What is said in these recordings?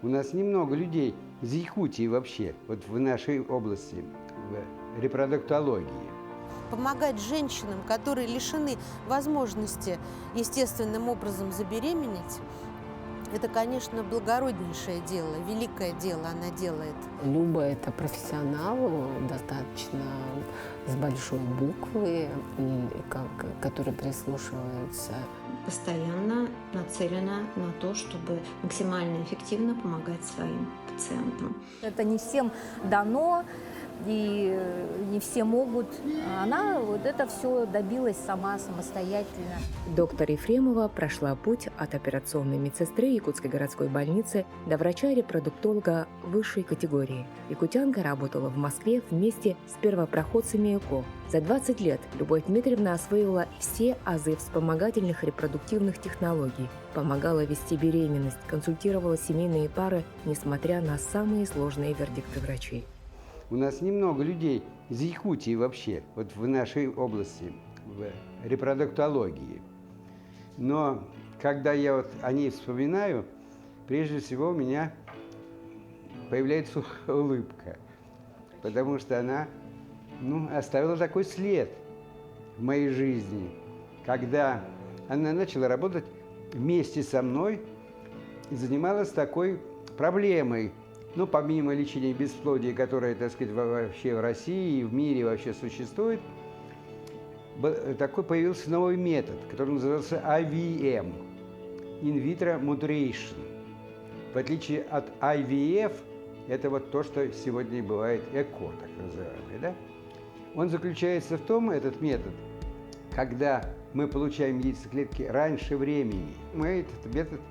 У нас немного людей из Якутии вообще, вот в нашей области, в репродуктологии. Помогать женщинам, которые лишены возможности естественным образом забеременеть, это, конечно, благороднейшее дело, великое дело она делает. Люба – это профессионал, достаточно с большой буквы, который прислушивается. Постоянно нацелена на то, чтобы максимально эффективно помогать своим пациентам. Это не всем дано, и не все могут. Она вот это все добилась сама, самостоятельно. Доктор Ефремова прошла путь от операционной медсестры Якутской городской больницы до врача-репродуктолога высшей категории. Якутянка работала в Москве вместе с первопроходцами ЭКО. За 20 лет Любовь Дмитриевна освоила все азы вспомогательных репродуктивных технологий, помогала вести беременность, консультировала семейные пары, несмотря на самые сложные вердикты врачей. У нас немного людей из Якутии вообще, вот в нашей области, в репродуктологии. Но когда я вот о ней вспоминаю, прежде всего у меня появляется улыбка, потому что она оставила такой след в моей жизни, когда она начала работать вместе со мной и занималась такой проблемой. Помимо лечения бесплодия, которое, так сказать, вообще в России и в мире вообще существует, такой появился новый метод, который называется IVM – In Vitro Maturation. В отличие от IVF, это вот то, что сегодня бывает ЭКО, так называемый, да? Он заключается в том, этот метод, когда мы получаем яйцеклетки раньше времени. Мы этот метод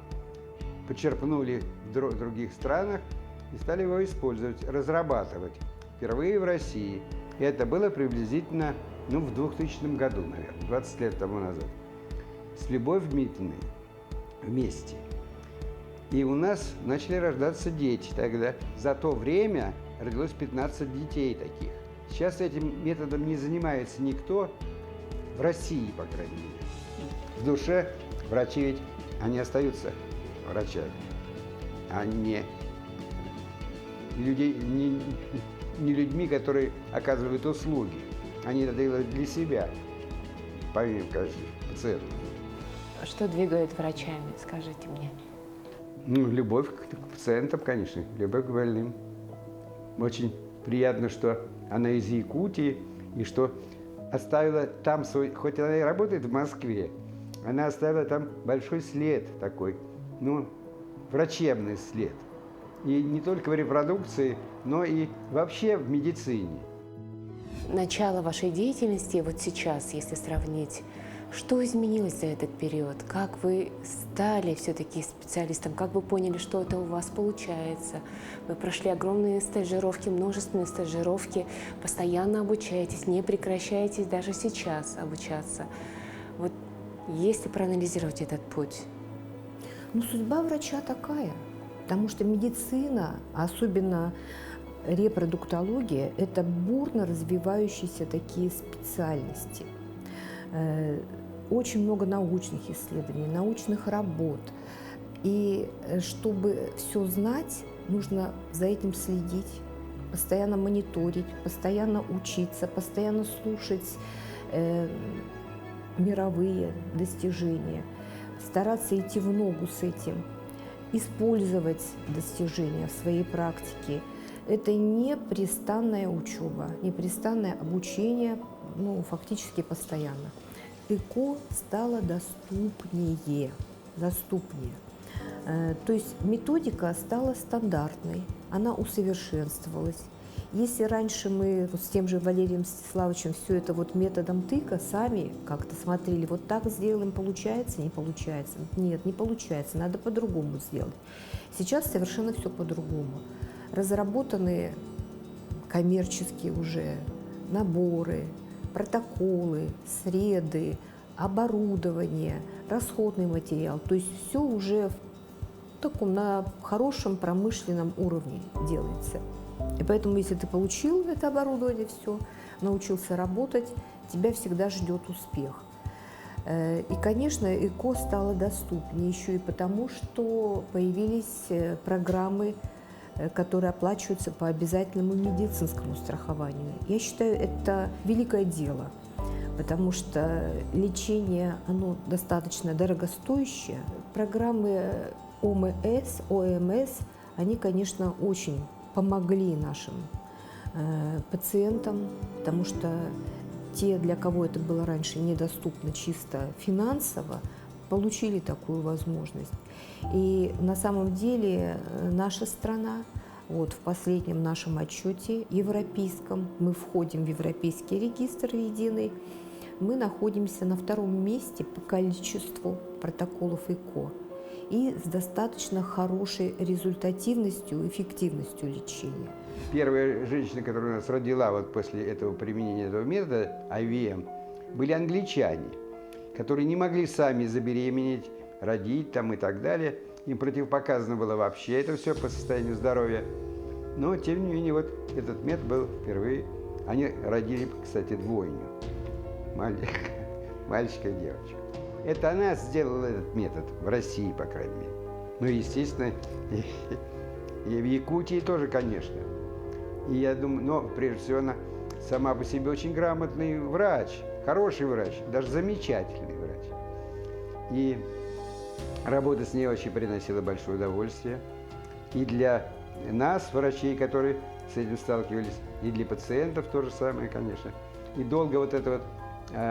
почерпнули в других странах и стали его использовать, разрабатывать. Впервые в России. И это было приблизительно в 2000 году, наверное, 20 лет тому назад. С Любовью Дмитриевной вместе. И у нас начали рождаться дети тогда. За то время родилось 15 детей таких. Сейчас этим методом не занимается никто, в России, по крайней мере. В душе врачи ведь, они остаются врачами, а не людьми, которые оказывают услуги. Они это делают для себя, помимо, конечно, пациентов. Что двигает врачами, скажите мне? Любовь к пациентам, конечно, любовь к больным. Очень приятно, что она из Якутии, и что оставила там свой, хоть она и работает в Москве, она оставила там большой след такой, врачебный след. И не только в репродукции, но и вообще в медицине. Начало вашей деятельности вот сейчас, если сравнить, что изменилось за этот период? Как вы стали все-таки специалистом? Как вы поняли, что это у вас получается? Вы прошли огромные стажировки, множественные стажировки, постоянно обучаетесь, не прекращаетесь даже сейчас обучаться. Вот если проанализировать этот путь. Судьба врача такая. Потому что медицина, особенно репродуктология, это бурно развивающиеся такие специальности. Очень много научных исследований, научных работ. И чтобы все знать, нужно за этим следить, постоянно мониторить, постоянно учиться, постоянно слушать мировые достижения, стараться идти в ногу с этим. Использовать достижения в своей практике. Это непрестанная учеба, непрестанное обучение, фактически постоянно. ЭКО стало доступнее. То есть методика стала стандартной, она усовершенствовалась. Если раньше мы с тем же Валерием Стеславовичем все это методом тыка сами как-то смотрели, вот так сделаем, получается, не получается. Нет, не получается, надо по-другому сделать. Сейчас совершенно все по-другому. Разработаны коммерческие уже наборы, протоколы, среды, оборудование, расходный материал. То есть все уже в таком, на хорошем промышленном уровне делается. И поэтому, если ты получил это оборудование, все, научился работать, тебя всегда ждет успех. И, конечно, ЭКО стало доступнее еще и потому, что появились программы, которые оплачиваются по обязательному медицинскому страхованию. Я считаю, это великое дело, потому что лечение, оно достаточно дорогостоящее. Программы ОМС, они, конечно, очень помогли нашим пациентам, потому что те, для кого это было раньше недоступно чисто финансово, получили такую возможность. И на самом деле наша страна, вот в последнем нашем отчете европейском, мы входим в Европейский регистр единый, мы находимся на 2-м месте по количеству протоколов ЭКО и с достаточно хорошей результативностью, эффективностью лечения. Первая женщина, которая у нас родила вот после этого применения этого метода IVM, были англичане, которые не могли сами забеременеть, родить там и так далее. Им противопоказано было вообще это все по состоянию здоровья. Но, тем не менее, вот этот метод был впервые. Они родили, кстати, двойню. Мальчика и девочку. Это она сделала этот метод в России, по крайней мере. Ну, естественно, и в Якутии тоже, конечно. И я думаю, но прежде всего она сама по себе очень грамотный врач, хороший врач, даже замечательный врач. И работа с ней очень приносила большое удовольствие. И для нас, врачей, которые с этим сталкивались, и для пациентов то же самое, конечно. И долго вот эта вот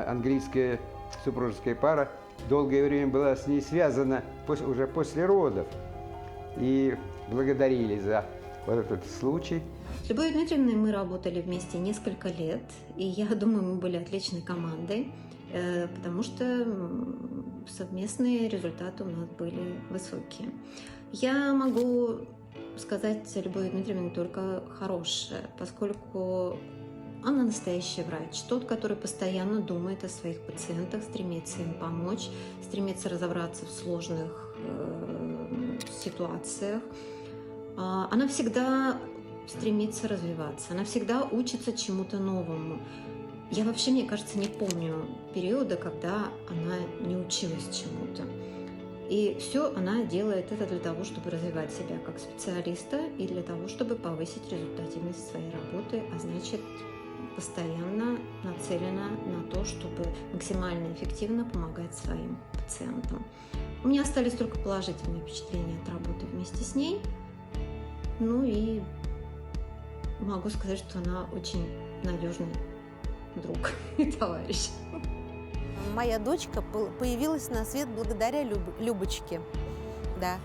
английская супружеская пара долгое время была с ней связана уже после родов. И благодарили за вот этот случай. С Любовью Дмитриевной мы работали вместе несколько лет, и я думаю, мы были отличной командой, потому что совместные результаты у нас были высокие. Я могу сказать о Любови Дмитриевне только хорошее, поскольку она настоящий врач, тот, который постоянно думает о своих пациентах, стремится им помочь, стремится разобраться в сложных ситуациях. Она всегда стремится развиваться, она всегда учится чему-то новому. Я вообще, мне кажется, не помню периода, когда она не училась чему-то. И все она делает это для того, чтобы развивать себя как специалиста и для того, чтобы повысить результативность своей работы, а значит, постоянно нацелена на то, чтобы максимально эффективно помогать своим пациентам. У меня остались только положительные впечатления от работы вместе с ней. Ну и могу сказать, что она очень надежный друг и товарищ. Моя дочка появилась на свет благодаря Любочке. Да.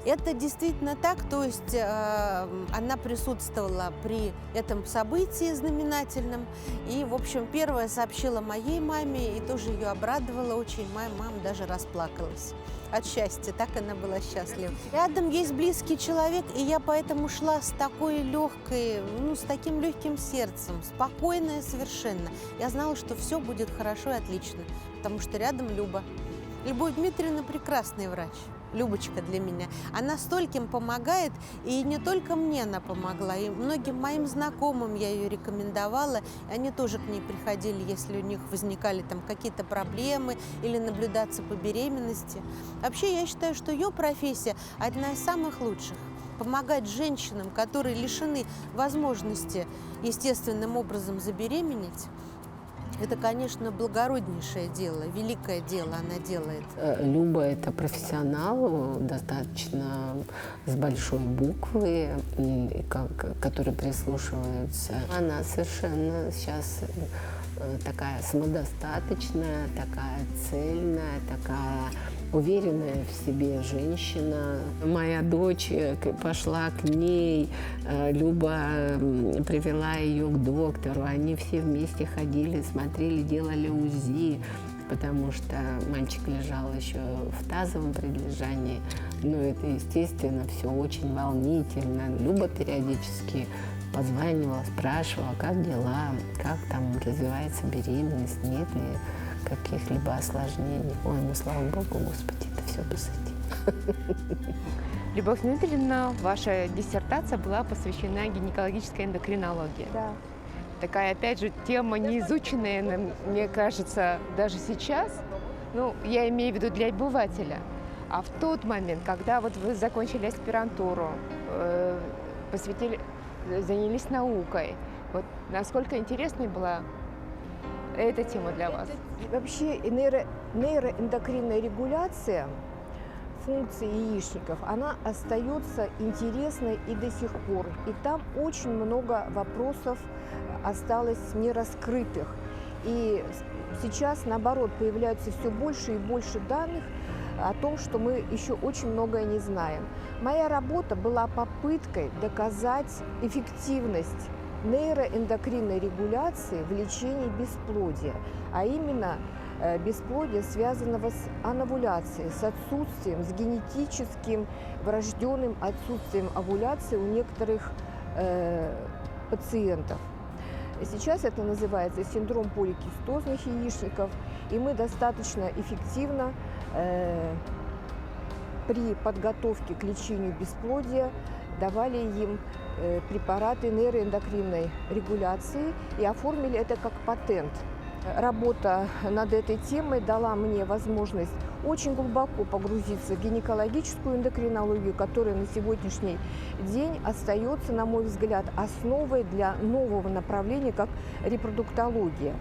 Это действительно так, то есть она присутствовала при этом событии знаменательном. И, в общем, первая сообщила моей маме, и тоже ее обрадовала очень. Моя мама даже расплакалась от счастья, так она была счастлива. Рядом есть близкий человек, и я поэтому шла с такой легкой, с таким легким сердцем, спокойная совершенно. Я знала, что все будет хорошо и отлично, потому что рядом Люба. Любовь Дмитриевна прекрасный врач. Любочка для меня. Она стольким помогает, и не только мне она помогла, и многим моим знакомым я ее рекомендовала, и они тоже к ней приходили, если у них возникали там какие-то проблемы или наблюдаться по беременности. Вообще, я считаю, что ее профессия одна из самых лучших. Помогать женщинам, которые лишены возможности естественным образом забеременеть, это, конечно, благороднейшее дело, великое дело она делает. Люба – это профессионал, достаточно с большой буквы, который прислушивается. Она совершенно сейчас такая самодостаточная, такая цельная, такая уверенная в себе женщина. Моя дочь пошла к ней, Люба привела ее к доктору. Они все вместе ходили, смотрели, делали УЗИ, потому что мальчик лежал еще в тазовом прилежании. Но это, естественно, все очень волнительно. Люба периодически позванивала, спрашивала, как дела, как там развивается беременность, нет ли каких-либо осложнений. Ой, ну слава Богу, Господи, это все позади. Любовь Дмитриевна, ваша диссертация была посвящена гинекологической эндокринологии. Да. Такая, опять же, тема неизученная, мне кажется, даже сейчас. Ну, я имею в виду для обывателя. А в тот момент, когда вот вы закончили аспирантуру, занялись наукой, вот насколько интересной была эта тема для вас? Вообще нейроэндокринная регуляция функций яичников, она остается интересной и до сих пор. И там очень много вопросов осталось нераскрытых. И сейчас, наоборот, появляется все больше и больше данных о том, что мы еще очень многое не знаем. Моя работа была попыткой доказать эффективность нейроэндокринной регуляции в лечении бесплодия, а именно бесплодия, связанного с анавуляцией, с отсутствием, с генетическим врожденным отсутствием овуляции у некоторых пациентов. Сейчас это называется синдром поликистозных яичников, и мы достаточно эффективно при подготовке к лечению бесплодия давали им препараты нейроэндокринной регуляции и оформили это как патент. Работа над этой темой дала мне возможность очень глубоко погрузиться в гинекологическую эндокринологию, которая на сегодняшний день остается, на мой взгляд, основой для нового направления, как репродуктология.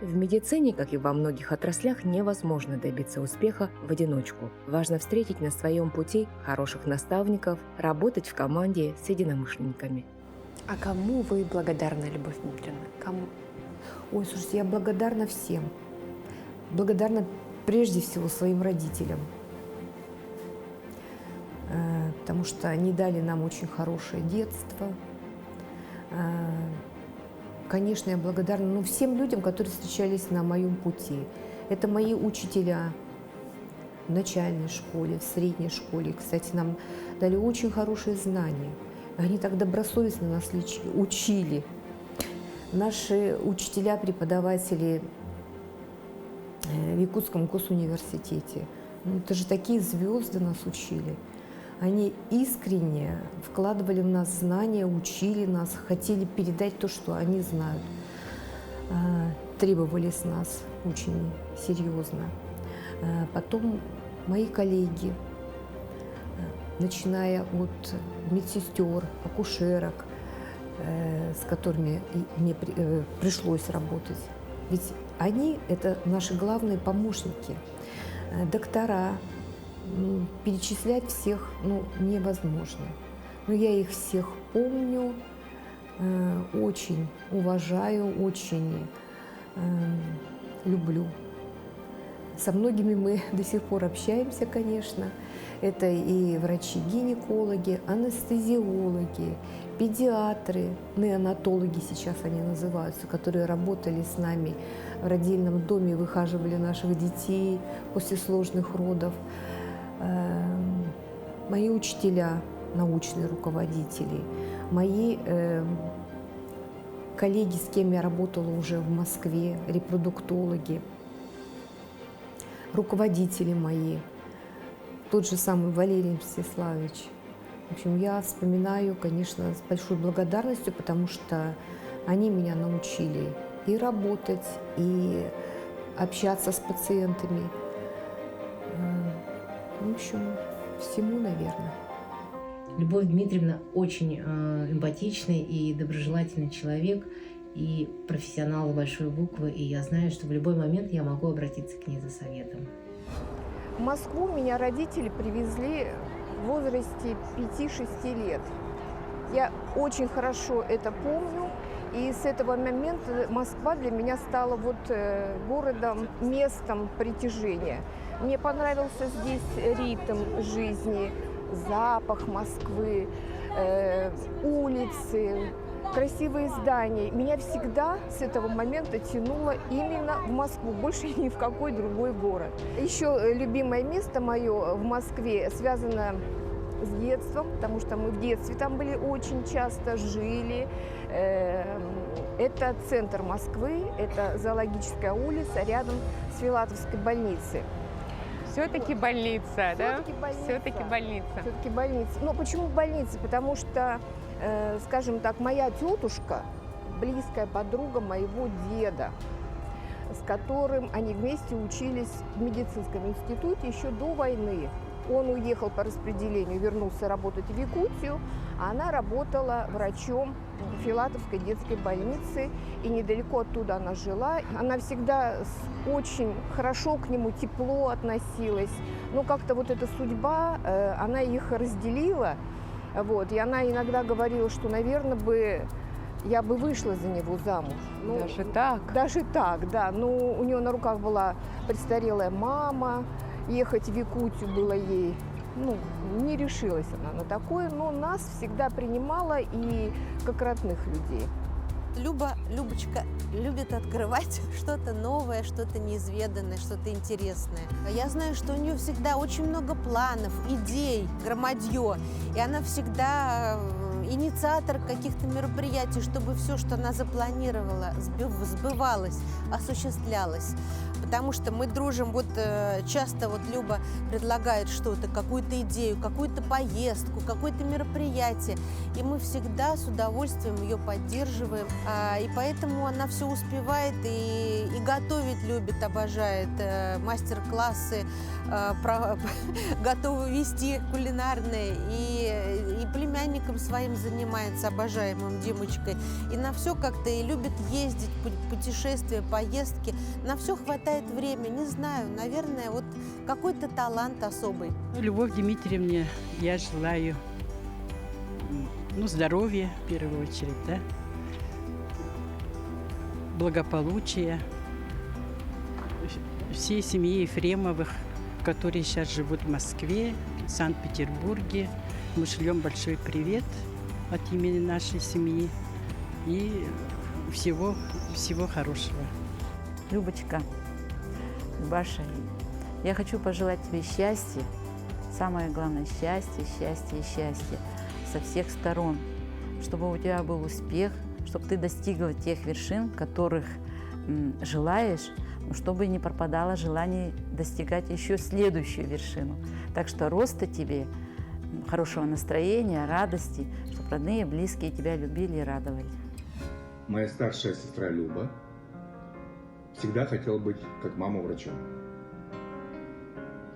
В медицине, как и во многих отраслях, невозможно добиться успеха в одиночку. Важно встретить на своем пути хороших наставников, работать в команде с единомышленниками. А кому вы благодарны, Любовь Дмитриевна? Кому? Ой, слушайте, я благодарна всем. Благодарна прежде всего своим родителям, потому что они дали нам очень хорошее детство. Конечно, я благодарна всем людям, которые встречались на моем пути. Это мои учителя в начальной школе, в средней школе. Кстати, нам дали очень хорошие знания. Они так добросовестно нас учили. Наши учителя, преподаватели в Якутском госуниверситете, это же такие звезды нас учили. Они искренне вкладывали в нас знания, учили нас, хотели передать то, что они знают. Требовали с нас очень серьезно. Потом мои коллеги, начиная от медсестер, акушерок, с которыми мне пришлось работать. Ведь они – это наши главные помощники, доктора. Перечислять всех невозможно. Но я их всех помню, очень уважаю, очень люблю. Со многими мы до сих пор общаемся, конечно. Это и врачи-гинекологи, анестезиологи, педиатры, неонатологи сейчас они называются, которые работали с нами в родильном доме, выхаживали наших детей после сложных родов. Мои учителя, научные руководители, мои коллеги, с кем я работала уже в Москве, репродуктологи, руководители мои, тот же самый Валерий Мстиславович. В общем, я вспоминаю, конечно, с большой благодарностью, потому что они меня научили и работать, и общаться с пациентами. В общем, всему, наверное. Любовь Дмитриевна очень эмпатичный и доброжелательный человек, и профессионал с большой буквы, и я знаю, что в любой момент я могу обратиться к ней за советом. В Москву меня родители привезли в возрасте 5-6 лет. Я очень хорошо это помню, и с этого момента Москва для меня стала городом, местом притяжения. Мне понравился здесь ритм жизни, запах Москвы, улицы, красивые здания. Меня всегда с этого момента тянуло именно в Москву, больше ни в какой другой город. Еще любимое место мое в Москве связано с детством, потому что мы в детстве там были очень часто, жили. Это центр Москвы, это Зоологическая улица рядом с Филатовской больницей. Все-таки больница, да? Все-таки больница. Все-таки больница. Но почему больница? Потому что, скажем так, моя тетушка, близкая подруга моего деда. с которым они вместе учились в медицинском институте еще до войны. Он уехал по распределению, вернулся работать в Якутию, а она работала врачом в Филатовской детской больнице, и недалеко оттуда она жила. Она всегда очень хорошо к нему, тепло относилась. Но как-то вот эта судьба, она их разделила. Вот, и она иногда говорила, что, наверное, я бы вышла за него замуж. Ну, Даже так? Даже так, да. Но у нее на руках была престарелая мама. Ехать в Якутию было ей, не решилась она на такое, но нас всегда принимала и как родных людей. Любочка любит открывать что-то новое, что-то неизведанное, что-то интересное. Я знаю, что у нее всегда очень много планов, идей, громадье. И она всегда инициатор каких-то мероприятий, чтобы все, что она запланировала, сбывалось, осуществлялось. Потому что мы дружим, часто Люба предлагает что-то, какую-то идею, какую-то поездку, какое-то мероприятие. И мы всегда с удовольствием ее поддерживаем. И поэтому она все успевает и готовить любит, обожает. Мастер-классы готова вести кулинарные. И племянником своим занимается, обожаемым Димочкой. И на все как-то и любит ездить, путешествия, поездки. На все хватает время, не знаю, наверное, какой-то талант особый. Любовь Дмитриевне я желаю здоровья, в первую очередь, да, благополучия всей семьи Ефремовых, которые сейчас живут в Москве, в Санкт-Петербурге. Мы шлем большой привет от имени нашей семьи и всего хорошего. Любочка, Любаша, я хочу пожелать тебе счастья, самое главное счастье, счастье и счастье со всех сторон, чтобы у тебя был успех, чтобы ты достигла тех вершин, которых желаешь, но чтобы не пропадало желание достигать еще следующую вершину. Так что роста тебе, хорошего настроения, радости, чтобы родные и близкие тебя любили и радовали. Моя старшая сестра Люба всегда хотела быть как мама врачом.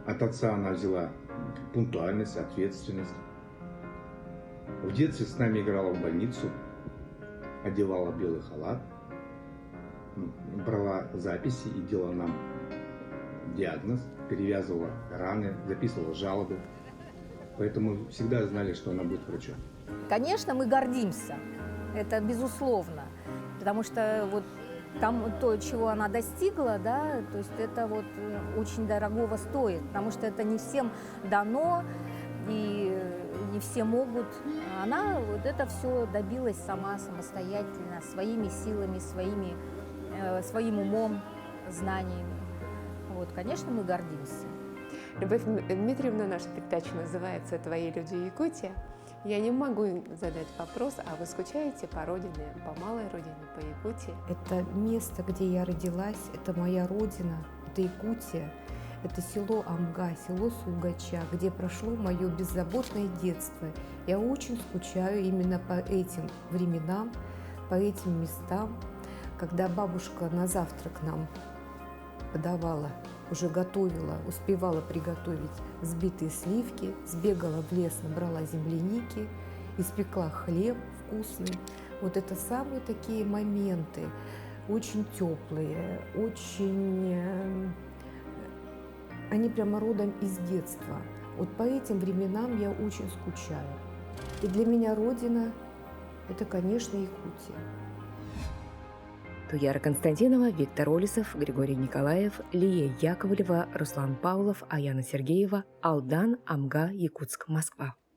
От отца она взяла пунктуальность, ответственность. В детстве с нами играла в больницу, одевала белый халат, брала записи и делала нам диагноз, перевязывала раны, записывала жалобы. Поэтому всегда знали, что она будет врачом. Конечно, мы гордимся, это безусловно, потому что то, чего она достигла, да, то есть это очень дорогого стоит, потому что это не всем дано и не все могут. Она это все добилась сама, самостоятельно, своими силами, своим умом, знаниями. Конечно, мы гордимся. Любовь Дмитриевна, наша передача называется «Твои люди Якутия». Я не могу задать вопрос, а вы скучаете по родине, по малой родине, по Якутии? Это место, где я родилась, это моя родина, это Якутия, это село Амга, село Сугача, где прошло мое беззаботное детство. Я очень скучаю именно по этим временам, по этим местам, когда бабушка на завтрак нам подавала, уже готовила, успевала приготовить взбитые сливки, сбегала в лес, набрала земляники, испекла хлеб вкусный. Это самые такие моменты, очень теплые, очень... Они прямо родом из детства. По этим временам я очень скучаю. И для меня родина – это, конечно, Якутия. Туяра Константинова, Виктор Олесов, Григорий Николаев, Лия Яковлева, Руслан Павлов, Аяна Сергеева, Алдан, Амга, Якутск, Москва.